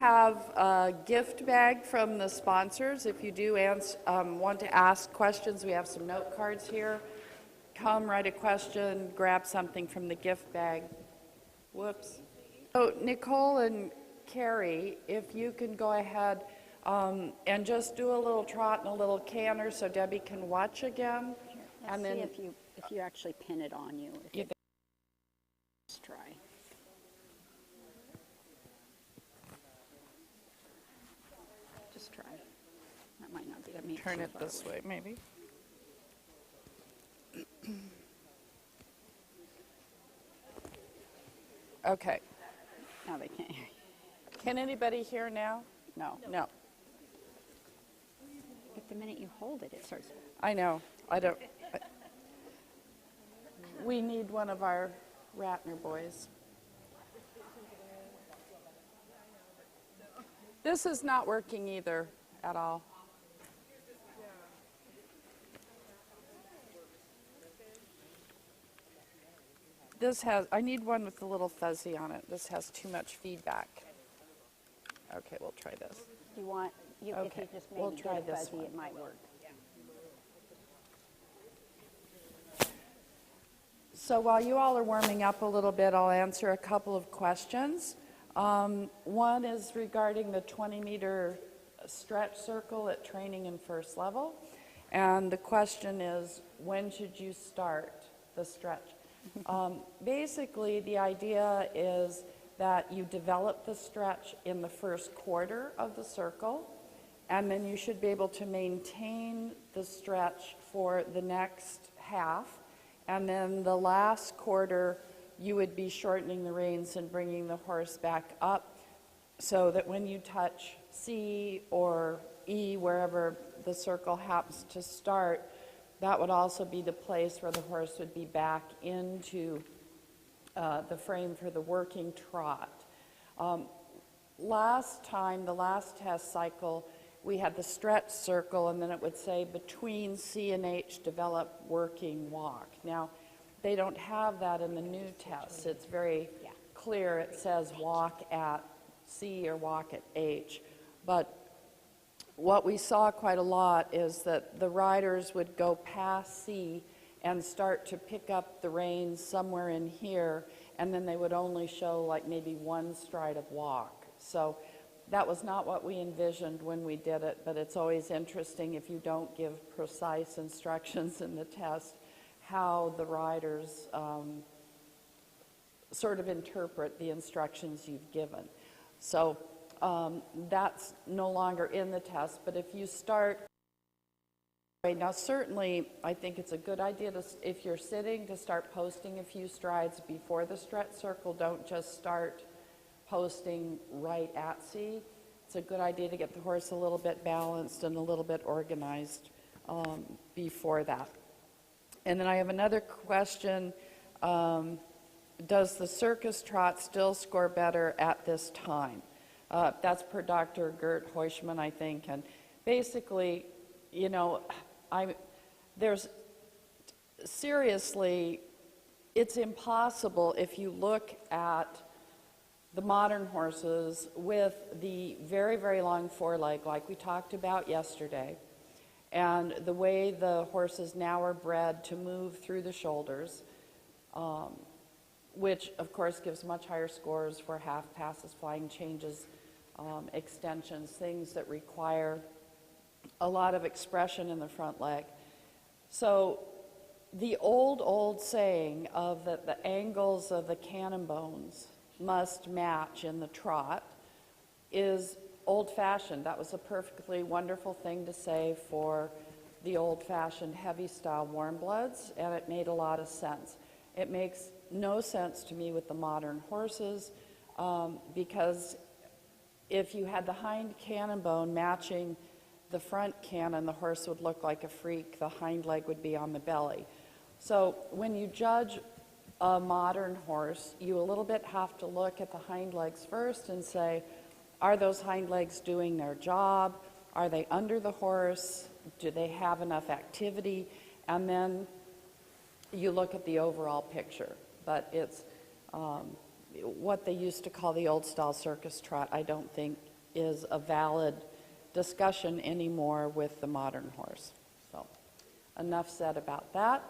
Have a gift bag from the sponsors. If you do want to ask questions, we have some note cards here. Come, write a question, grab something from the gift bag. Whoops. So Nicole and Carrie, if you can go ahead and just do a little trot and a little canter so Debbie can watch again. Let's and then see if you actually pin it on you. Let's try. Just try. That might not be. That may turn it this way, maybe. Okay. No, they can't hear you. Can anybody hear now? No. No. But the minute you hold it, it starts. I know. I don't. We need one of our Ratner boys. This is not working either at all. This has, I need one with a little fuzzy on it. This has too much feedback. Okay, we'll try this. You want, if you just maybe we'll try get this fuzzy, one. it might work. So while you all are warming up a little bit, I'll answer a couple of questions. One is regarding the 20-meter stretch circle at training and first level. And the question is, when should you start the stretch? Basically, the idea is that you develop the stretch in the first quarter of the circle, and then you should be able to maintain the stretch for the next half. And then the last quarter, you would be shortening the reins and bringing the horse back up so that when you touch C or E, wherever the circle happens to start, that would also be the place where the horse would be back into the frame for the working trot. Last time, the last test cycle, we had the stretch circle, and then it would say between C and H, develop working walk. Now, they don't have that in the new tests. It's very clear. It says walk at C or walk at H. But what we saw quite a lot is that the riders would go past C and start to pick up the reins somewhere in here, and then they would only show like maybe one stride of walk. So that was not what we envisioned when we did it, but it's always interesting if you don't give precise instructions in the test, how the riders sort of interpret the instructions you've given. So that's no longer in the test, but if you start, now certainly I think it's a good idea to, if you're sitting, to start posting a few strides before the stretch circle. Don't just start posting right at C. It's a good idea to get the horse a little bit balanced and a little bit organized before that. And then I have another question. Does the circus trot still score better at this time? That's per Dr. Gert Heuschmann, I think. And basically, you know, there's seriously, it's impossible if you look at the modern horses with the very, very long foreleg, like we talked about yesterday, and the way the horses now are bred to move through the shoulders, which of course gives much higher scores for half passes, flying changes, extensions, things that require a lot of expression in the front leg. So the old saying of that the angles of the cannon bones must match in the trot is old-fashioned. That was a perfectly wonderful thing to say for the old-fashioned heavy-style warm bloods, and it made a lot of sense. It makes no sense to me with the modern horses because if you had the hind cannon bone matching the front cannon, the horse would look like a freak. The hind leg would be on the belly. So when you judge a modern horse, you a little bit have to look at the hind legs first and say, are those hind legs doing their job? Are they under the horse? Do they have enough activity? And then you look at the overall picture. But it's what they used to call the old style circus trot, I don't think is a valid discussion anymore with the modern horse. So enough said about that.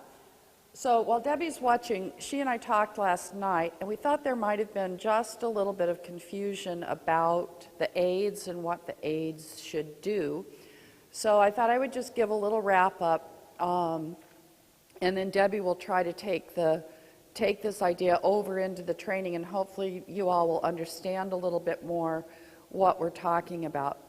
So while Debbie's watching, she and I talked last night, and we thought there might have been just a little bit of confusion about the aids and what the aids should do. So I thought I would just give a little wrap up, and then Debbie will try to take this idea over into the training, and hopefully you all will understand a little bit more what we're talking about.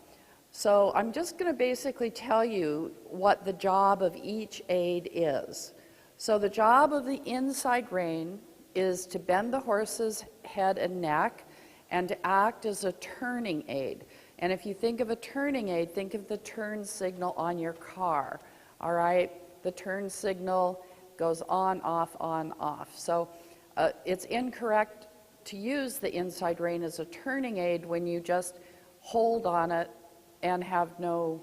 So I'm just going to basically tell you what the job of each aid is. So the job of the inside rein is to bend the horse's head and neck and to act as a turning aid. And if you think of a turning aid, think of the turn signal on your car. All right? The turn signal goes on, off, on, off. So it's incorrect to use the inside rein as a turning aid when you just hold on it and have no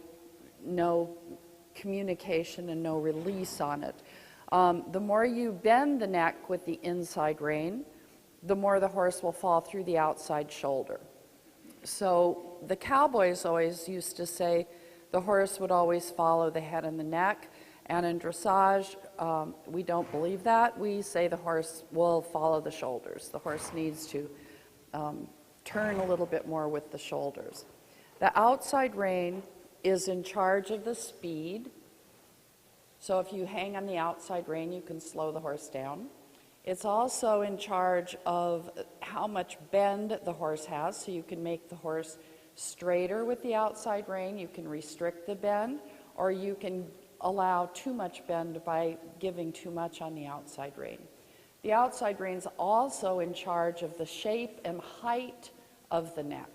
communication and no release on it. The more you bend the neck with the inside rein, the more the horse will fall through the outside shoulder. So the cowboys always used to say the horse would always follow the head and the neck, and in dressage, we don't believe that. We say the horse will follow the shoulders. The horse needs to turn a little bit more with the shoulders. The outside rein is in charge of the speed. So if you hang on the outside rein, you can slow the horse down. It's also in charge of how much bend the horse has, so you can make the horse straighter with the outside rein. You can restrict the bend, or you can allow too much bend by giving too much on the outside rein. The outside rein's also in charge of the shape and height of the neck.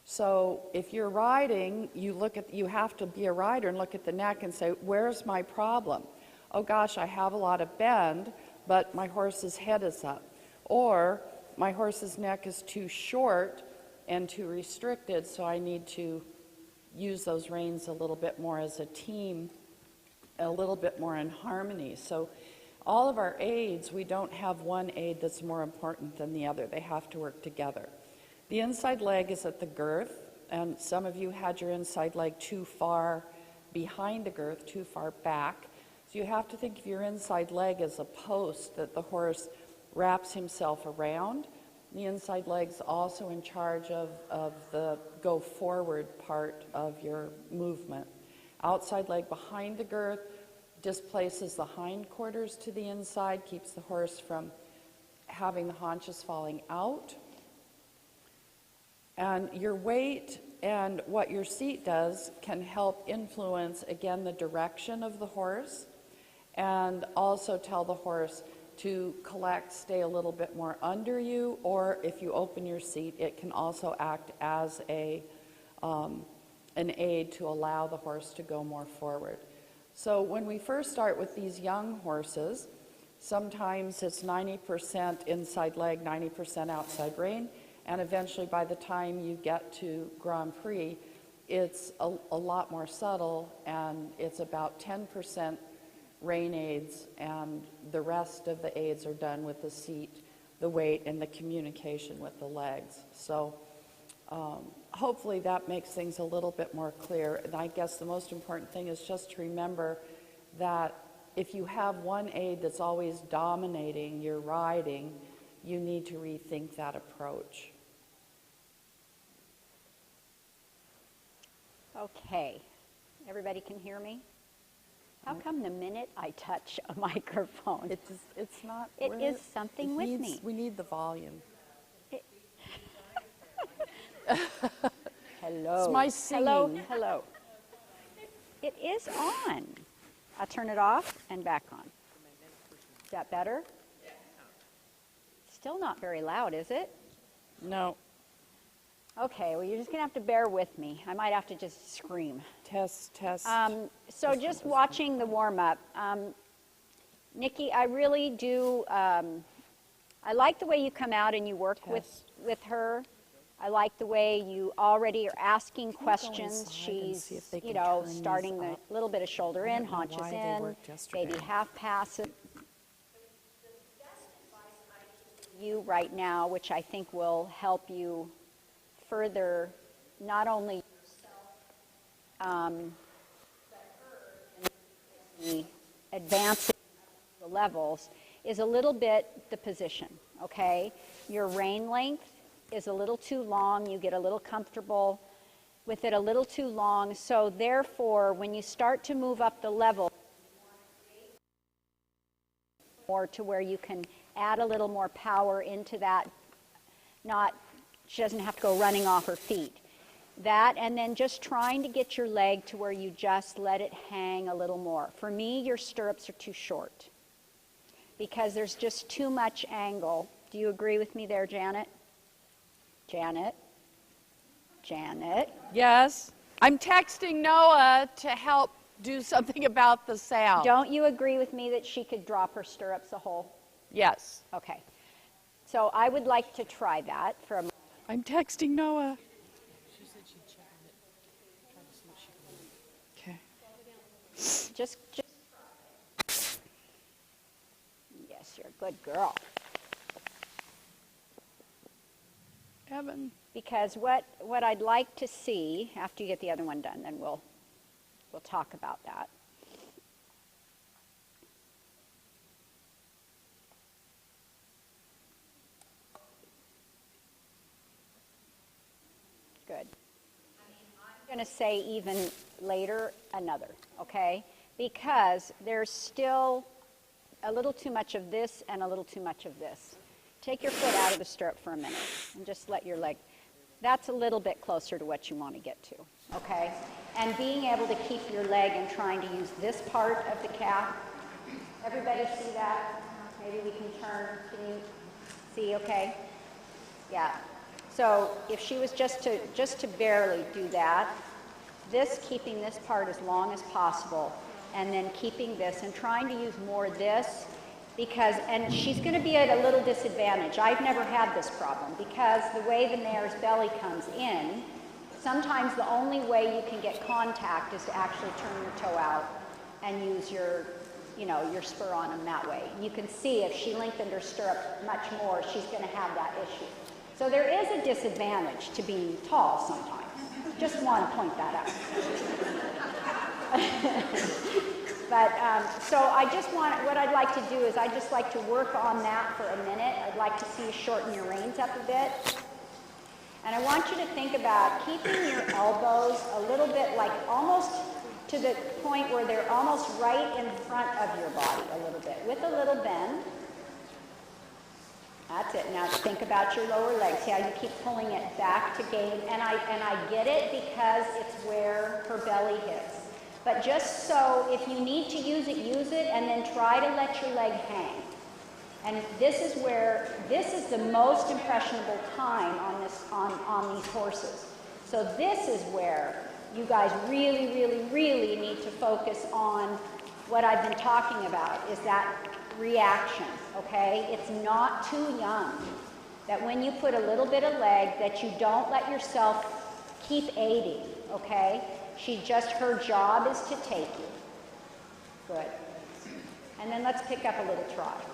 So if you're riding, you have to be a rider and look at the neck and say, where's my problem? Oh gosh, I have a lot of bend, but my horse's head is up. Or my horse's neck is too short and too restricted, so I need to use those reins a little bit more as a team, a little bit more in harmony. So all of our aids, we don't have one aid that's more important than the other. They have to work together. The inside leg is at the girth, and some of you had your inside leg too far behind the girth, too far back. So you have to think of your inside leg as a post that the horse wraps himself around. The inside leg's also in charge of the go forward part of your movement. Outside leg behind the girth displaces the hindquarters to the inside, keeps the horse from having the haunches falling out. And your weight and what your seat does can help influence, again, the direction of the horse, and also tell the horse to collect, stay a little bit more under you, or if you open your seat, it can also act as an aid to allow the horse to go more forward. So when we first start with these young horses, sometimes it's 90% inside leg, 90% outside rein, and eventually by the time you get to Grand Prix, it's a lot more subtle, and it's about 10% rein aids, and the rest of the aids are done with the seat, the weight, and the communication with the legs. So hopefully that makes things a little bit more clear. And I guess the most important thing is just to remember that if you have one aid that's always dominating your riding, you need to rethink that approach. Okay, everybody can hear me? How come the minute I touch a microphone, It's not. it is something with me? We need the volume. Hello. It's my singing. Hello, hello. It is on. I'll turn it off and back on. Is that better? Still not very loud, is it? No. Okay, well, you're just going to have to bear with me. I might have to just scream. Test. So just watching the warm-up, Nikki, I really do, I like the way you come out and you work with her. I like the way you already are asking questions. She's, you know, starting a little bit of shoulder in, haunches in, maybe half pass it. You right now, which I think will help you further not only the advancing the levels is a little bit the position, okay? Your rein length is a little too long. You get a little comfortable with it a little too long. So therefore, when you start to move up the level, more to where you can add a little more power into that, she doesn't have to go running off her feet. That, and then just trying to get your leg to where you just let it hang a little more. For me, your stirrups are too short because there's just too much angle. Do you agree with me there, Janet? Janet? Janet? Yes. I'm texting Noah to help do something about the sound. Don't you agree with me that she could drop her stirrups a hole? Yes. Okay. So I would like to try that for a moment. I'm texting Noah. Just yes, you're a good girl. Evan. Because what I'd like to see after you get the other one done, then we'll talk about that. Good. I'm going to say even later another, okay? Because there's still a little too much of this and a little too much of this. Take your foot out of the stirrup for a minute and just let your leg. That's a little bit closer to what you want to get to, okay? And being able to keep your leg and trying to use this part of the calf. Everybody see that? Maybe we can turn. Can you see okay? Yeah. So if she was just to barely do that, keeping this part as long as possible, and then keeping this and trying to use more this, and she's going to be at a little disadvantage. I've never had this problem because the way the mare's belly comes in, sometimes the only way you can get contact is to actually turn your toe out and use your spur on them that way. You can see if she lengthened her stirrup much more, she's going to have that issue. So there is a disadvantage to being tall sometimes. Just want to point that out. But so what I'd like to do is I'd just like to work on that for a minute. I'd like to see you shorten your reins up a bit. And I want you to think about keeping your elbows a little bit like almost to the point where they're almost right in front of your body a little bit with a little bend. That's it. Now think about your lower leg. See how you keep pulling it back to gain. And I get it because it's where her belly hits. But just so if you need to use it, and then try to let your leg hang. And this is the most impressionable time on these horses. So this is where you guys really, really, really need to focus on what I've been talking about, is that reaction, okay? It's not too young that when you put a little bit of leg that you don't let yourself keep aiding, okay? Her job is to take you. Good. And then let's pick up a little trot.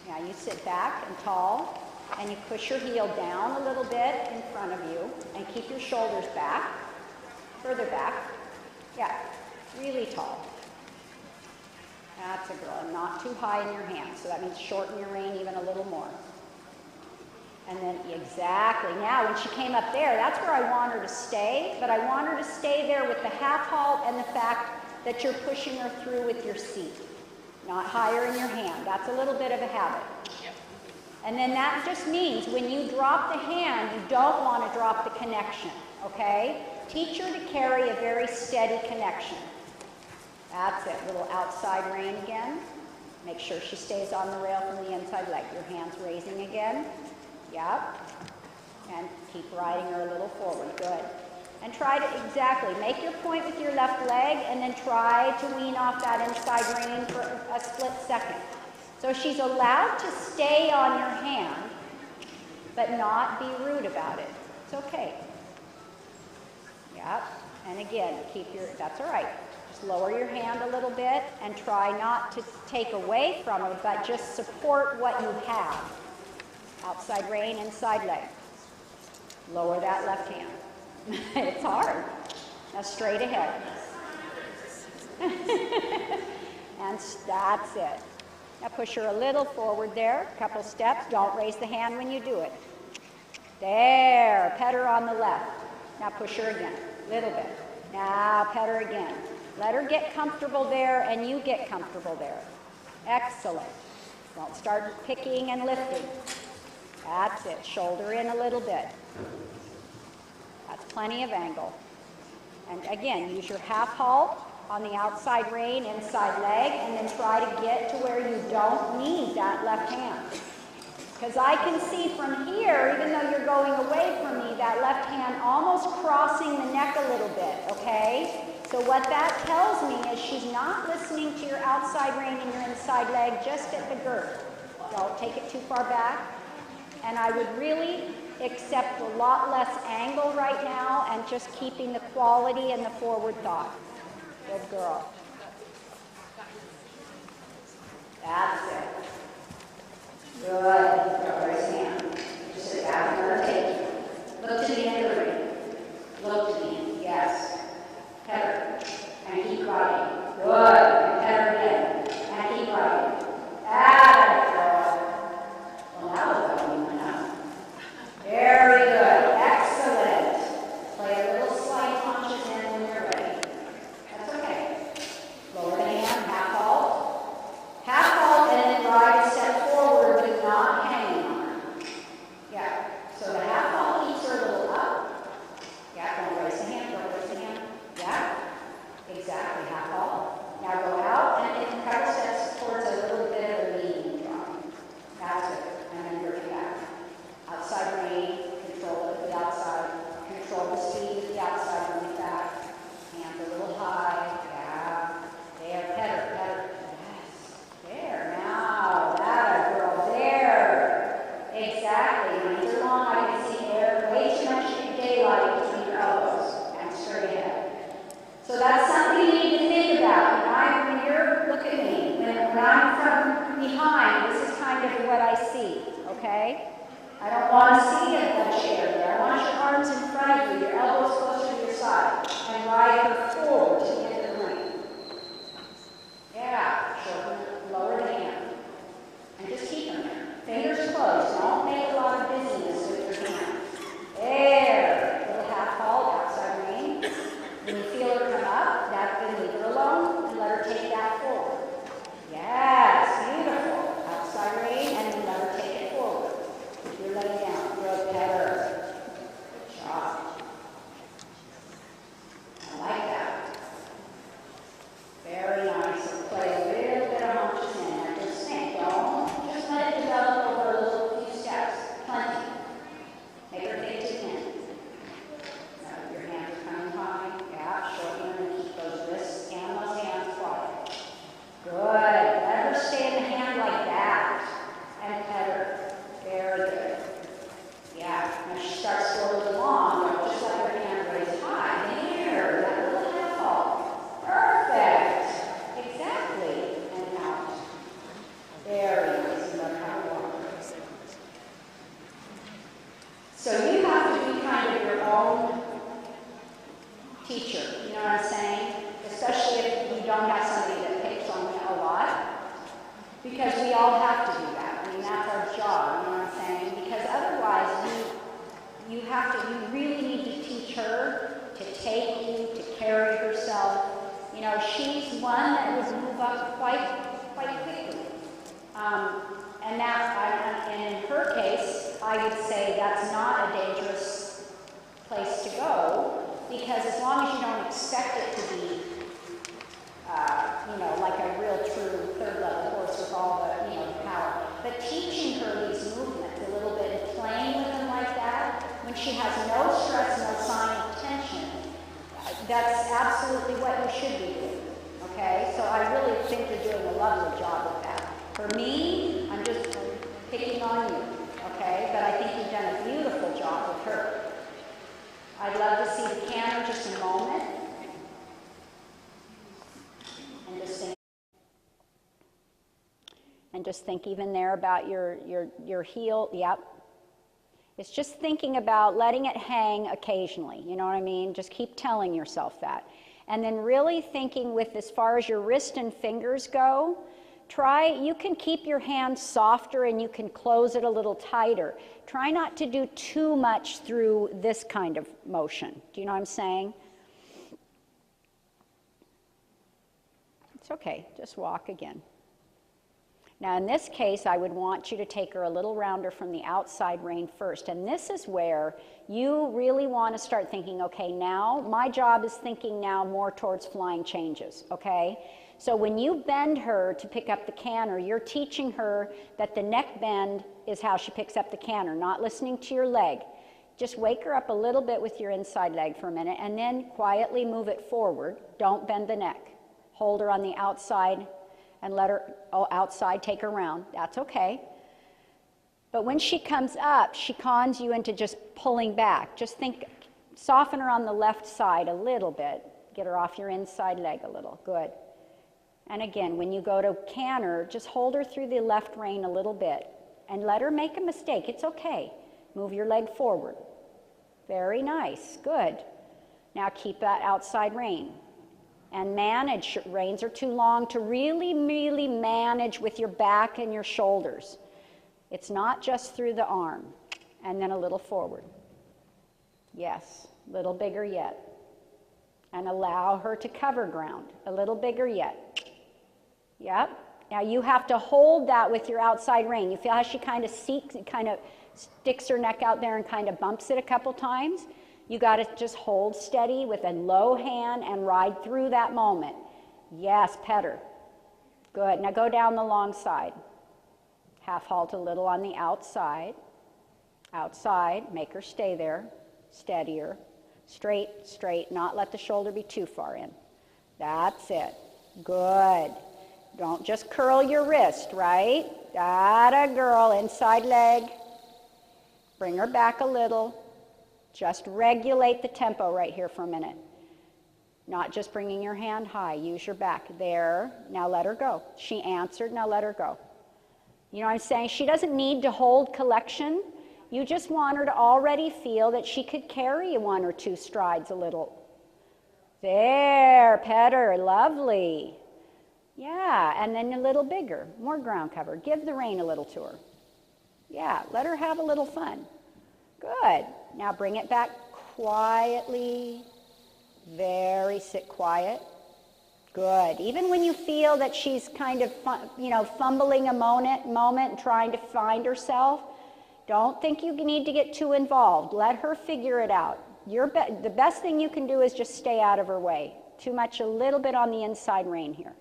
Now you sit back and tall, and you push your heel down a little bit in front of you, and keep your shoulders back, further back. Yeah, really tall. That's a girl, and not too high in your hands, so that means shorten your rein even a little more. And then exactly, now when she came up there, that's where I want her to stay, but I want her to stay there with the half halt and the fact that you're pushing her through with your seat, not higher in your hand. That's a little bit of a habit. Yep. And then that just means when you drop the hand, you don't want to drop the connection, okay? Teach her to carry a very steady connection. That's it, little outside rein again. Make sure she stays on the rail from the inside leg. Your hands raising again. Yep. And keep riding her a little forward. Good. And try to, make your point with your left leg and then try to wean off that inside rein for a split second. So she's allowed to stay on your hand, but not be rude about it. It's okay. Yep. And again, that's all right. Just lower your hand a little bit and try not to take away from her, but just support what you have. Outside rein, inside leg. Lower that left hand. It's hard. Now straight ahead. And that's it. Now push her a little forward there, a couple steps. Don't raise the hand when you do it. There, pet her on the left. Now push her again, a little bit. Now pet her again. Let her get comfortable there and you get comfortable there. Excellent. Don't start picking and lifting. That's it. Shoulder in a little bit. That's plenty of angle. And again, use your half halt on the outside rein, inside leg, and then try to get to where you don't need that left hand. Because I can see from here, even though you're going away from me, that left hand almost crossing the neck a little bit, okay? So what that tells me is she's not listening to your outside rein and your inside leg, just at the girth. Don't take it too far back. And I would really accept a lot less angle right now and just keeping the quality and the forward thought. Good girl. That's it. Good. Raise your hand. Just sit back and rotate. Look to the end of the ring. Look to the end. Yes. Pet her. And keep riding. Good. And pet her again. And keep riding. That's it, girl. Well, now look at me now. Very good. Excellent. Play a little slide punches in when you're ready. That's okay. Lower the hand, half halt. Half halt and then ride a step forward with not hanging on her. Yeah. So the half halt keeps her a little up. Yeah, don't raise the hand, don't raise the hand. Yeah. Exactly, half halt. Now go out and take a couple steps towards a little bit of a leading drop. That's it. And then bring it back. Outside rein, control it with the outside. Control the speed with the outside, bring it back. Hands a little high. Yeah. There, pet her, pet her. Yes. There. Now, that girl. There. Exactly. Hands are long. I can see there. Way too much daylight between your elbows. And straight ahead. So that's something you need to think about. When you're, look at me. When I'm from behind, this is kind of what I see. Okay? I don't want to see a chair there. I want your arms in front of you, your elbows closer to your side, and ride her forward to the end of the ring. Yeah, shoulder, lower the hand. And just keep them there. Fingers closed. Don't make a lot of busyness with your hand. There. Little half halt, outside rein. When you feel her come up, then leave her alone and let her take that forward. Yes, beautiful. Outside rein, and then let her take it forward. You're laying down. Good, pet her. Good job. I like that. Very nice. And play a little bit of hunches in. And just think, don't just let it develop over a little few steps. Plenty. Make her think to the end. Now, your hands are coming high. Yeah, shorten and keep those wrists and those hands quiet. Good. Let her stay in the hand like that. And pet her. Very good. Yeah, when she starts to roll along, just let her hand raise high. There, that little half halt. Perfect. Exactly. And out. Very nice. And let her have a walk. So you have to be kind of your own teacher. You know what I'm saying? Especially if you don't have somebody that picks on you a lot. Because we all have to do that. I mean, that's our job, you know what I'm saying? Because otherwise, you really need to teach her to take you, to carry herself. You know, she's one that would move up quite quickly. And in her case, I would say that's not a dangerous place to go, because as long as you don't expect it to be like a real true third level horse with all the, power. But teaching her these movements a little bit and playing with them like that, when she has no stress, no sign of tension, that's absolutely what you should be doing. Okay? So I really think you're doing a lovely job with that. For me, I'm just picking on you. Okay? But I think you've done a beautiful job with her. I'd love to see the camera just a moment. And just think even there about your heel. Yep, It's just thinking about letting it hang occasionally, you know what I mean? Just keep telling yourself that. And then really thinking with as far as your wrist and fingers go, you can keep your hand softer and you can close it a little tighter. Try not to do too much through this kind of motion. Do you know what I'm saying? It's okay, just walk again. Now in this case, I would want you to take her a little rounder from the outside rein first. And this is where you really want to start thinking, okay, now my job is thinking now more towards flying changes, okay? So when you bend her to pick up the canter, you're teaching her that the neck bend is how she picks up the canter, not listening to your leg. Just wake her up a little bit with your inside leg for a minute and then quietly move it forward. Don't bend the neck. Hold her on the outside and let her outside take her around. That's okay. But when she comes up, she cons you into just pulling back. Just soften her on the left side a little bit. Get her off your inside leg a little. Good. And again, when you go to canter, just hold her through the left rein a little bit and let her make a mistake. It's okay. Move your leg forward. Very nice. Good. Now keep that outside rein. And manage, reins are too long to really, really manage with your back and your shoulders. It's not just through the arm. And then a little forward. Yes, a little bigger yet. And allow her to cover ground. A little bigger yet. Yep. Now you have to hold that with your outside rein. You feel how she kind of sticks her neck out there and kind of bumps it a couple times? You got to just hold steady with a low hand and ride through that moment. Yes, pet her. Good. Now go down the long side. Half halt a little on the outside. Outside. Make her stay there. Steadier. Straight, straight. Not let the shoulder be too far in. That's it. Good. Don't just curl your wrist, right? Atta girl. Inside leg. Bring her back a little. Just regulate the tempo right here for a minute. Not just bringing your hand high. Use your back. There. Now let her go. She answered. Now let her go. You know what I'm saying? She doesn't need to hold collection. You just want her to already feel that she could carry 1 or 2 strides a little. There. Pet her. Lovely. Yeah. And then a little bigger. More ground cover. Give the rein a little to her. Yeah. Let her have a little fun. Good. Now bring it back quietly. Sit quiet. Good. Even when you feel that she's kind of, fumbling a moment, trying to find herself, don't think you need to get too involved. Let her figure it out. The best thing you can do is just stay out of her way. Too much, a little bit on the inside rein here.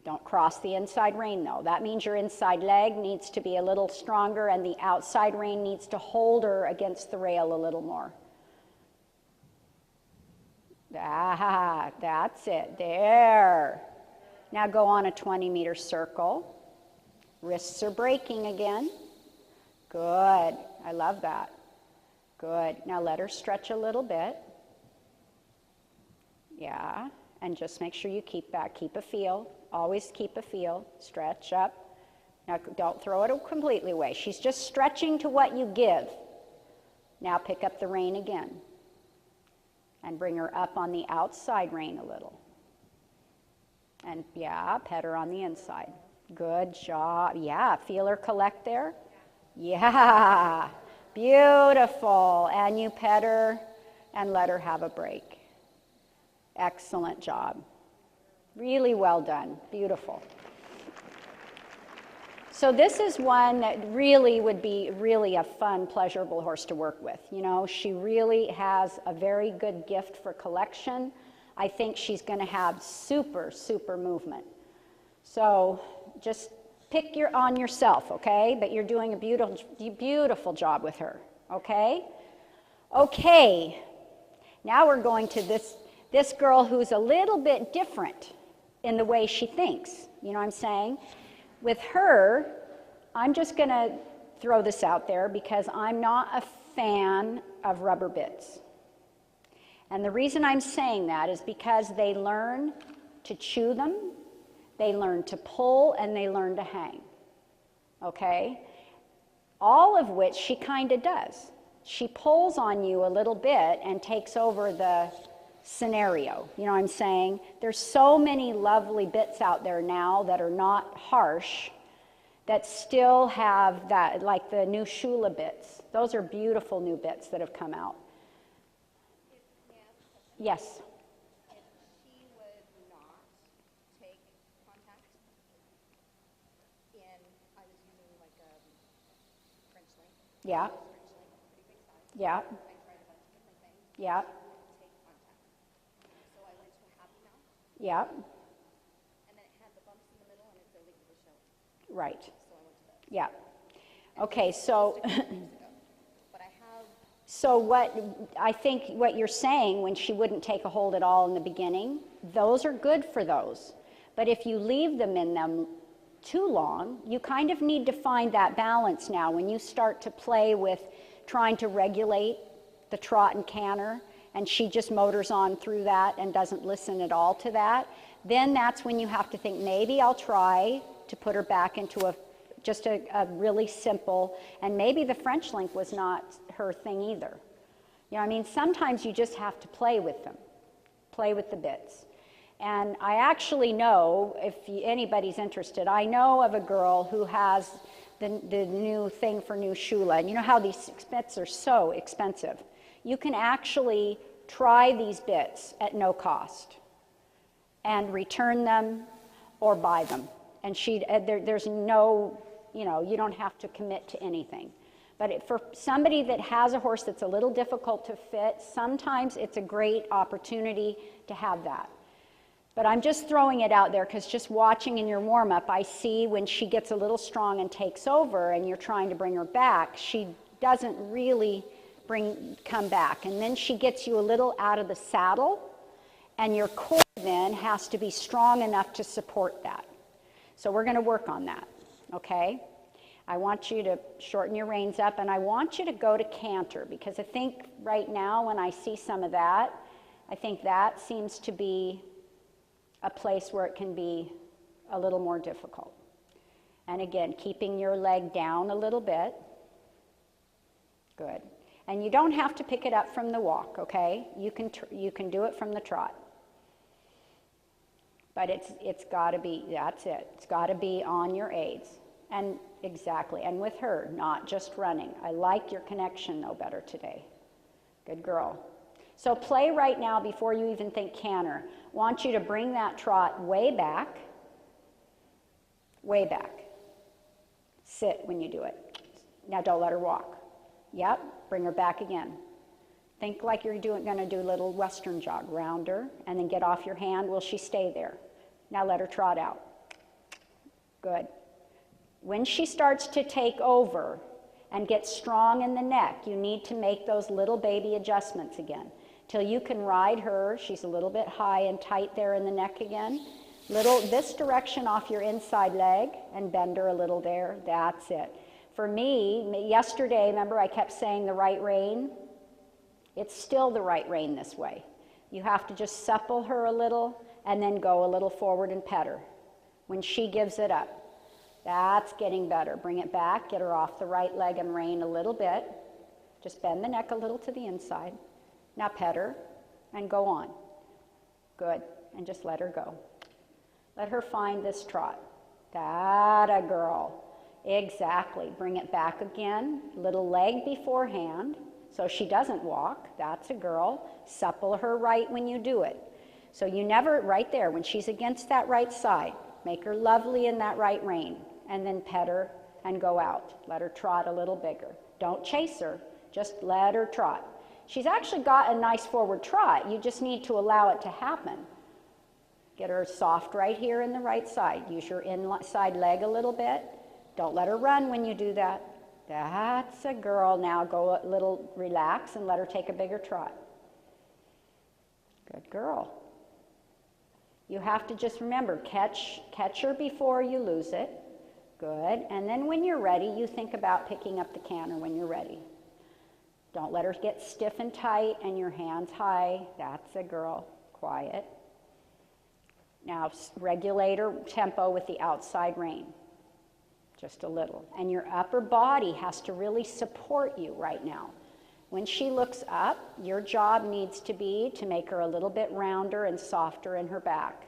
Don't cross the inside rein, though. That means your inside leg needs to be a little stronger and the outside rein needs to hold her against the rail a little more. Ah, that's it. There. Now go on a 20-meter circle. Wrists are breaking again. Good. I love that. Good. Now let her stretch a little bit. Yeah. And just make sure you keep back. Keep a feel. Always keep a feel. Stretch up. Now don't throw it completely away. She's just stretching to what you give. Now pick up the rein again. And bring her up on the outside rein a little. And yeah, pet her on the inside. Good job. Yeah, feel her collect there. Yeah, beautiful. And you pet her and let her have a break. Excellent job. Really well done. Beautiful. So this is one that really would be really a fun, pleasurable horse to work with. You know, she really has a very good gift for collection. I think she's going to have super, super movement. So just pick on yourself, okay? But you're doing a beautiful, beautiful job with her, okay? Okay. Now we're going to this girl who's a little bit different in the way she thinks. You know what I'm saying? With her, I'm just going to throw this out there because I'm not a fan of rubber bits. And the reason I'm saying that is because they learn to chew them, they learn to pull, and they learn to hang. Okay? all of which she kind of does. She pulls on you a little bit and takes over the scenario. You know what I'm saying? There's so many lovely bits out there now that are not harsh, that still have that, like the new Shula bits. Those are beautiful new bits that have come out. Yes. If she would not take contact in, I was using like a French link. Yeah. French link, pretty big size. Yeah. I tried a bunch of different things. Yeah. Wouldn't take contact. So I went to a Happy Mouth, Yeah. and then it had the bumps in the middle, and it's illegal to show. Right. So I went to that. Yeah. Okay, so But I have, so what I think what you're saying, when she wouldn't take a hold at all in the beginning, those are good for those. But if you leave them in them too long, you kind of need to find that balance now. When you start to play with trying to regulate the trot and canter, and she just motors on through that and doesn't listen at all to that, then that's when you have to think, maybe I'll try to put her back into just a really simple, and maybe the French link was not her thing either. You know what I mean? Sometimes you just have to play with them, play with the bits. And I actually know, if anybody's interested, I know of a girl who has the new thing for new Shula. And you know how these bits are so expensive. You can actually try these bits at no cost and return them or buy them. And there's no, you don't have to commit to anything. But for somebody that has a horse that's a little difficult to fit, sometimes it's a great opportunity to have that. But I'm just throwing it out there because just watching in your warm-up, I see when she gets a little strong and takes over and you're trying to bring her back, she doesn't really come back. And then she gets you a little out of the saddle, and your core then has to be strong enough to support that. So we're going to work on that, okay? I want you to shorten your reins up, and I want you to go to canter, because I think right now when I see some of that, I think that seems to be a place where it can be a little more difficult. And again, keeping your leg down a little bit. Good. And you don't have to pick it up from the walk, okay? You can do it from the trot. But it's got to be, that's it. It's got to be on your aids. And exactly, and with her, not just running. I like your connection, though, better today. Good girl. So play right now before you even think canter. Want you to bring that trot way back. Way back. Sit when you do it. Now don't let her walk. Yep, bring her back again. Think like you're going to do a little western jog. Round her, and then get off your hand. Will she stay there? Now let her trot out. Good. When she starts to take over and get strong in the neck, you need to make those little baby adjustments again. Till you can ride her. She's a little bit high and tight there in the neck again. This direction off your inside leg, and bend her a little there. That's it. For me, yesterday, remember I kept saying the right rein? It's still the right rein this way. You have to just supple her a little and then go a little forward and pet her. When she gives it up, that's getting better. Bring it back, get her off the right leg and rein a little bit. Just bend the neck a little to the inside. Now pet her and go on. Good. And just let her go. Let her find this trot. That-a girl. Exactly. Bring it back again. Little leg beforehand so she doesn't walk. That's a girl. Supple her right when you do it. So you never, right there, when she's against that right side, make her lovely in that right rein, and then pet her and go out. Let her trot a little bigger. Don't chase her. Just let her trot. She's actually got a nice forward trot. You just need to allow it to happen. Get her soft right here in the right side. Use your inside leg a little bit. Don't let her run when you do that. That's a girl. Now go a little relax and let her take a bigger trot. Good girl. You have to just remember, catch her before you lose it. Good. And then when you're ready, you think about picking up the canter when you're ready. Don't let her get stiff and tight and your hands high. That's a girl. Quiet. Now regulate her tempo with the outside rein. just a little. And your upper body has to really support you right now. When she looks up, your job needs to be to make her a little bit rounder and softer in her back.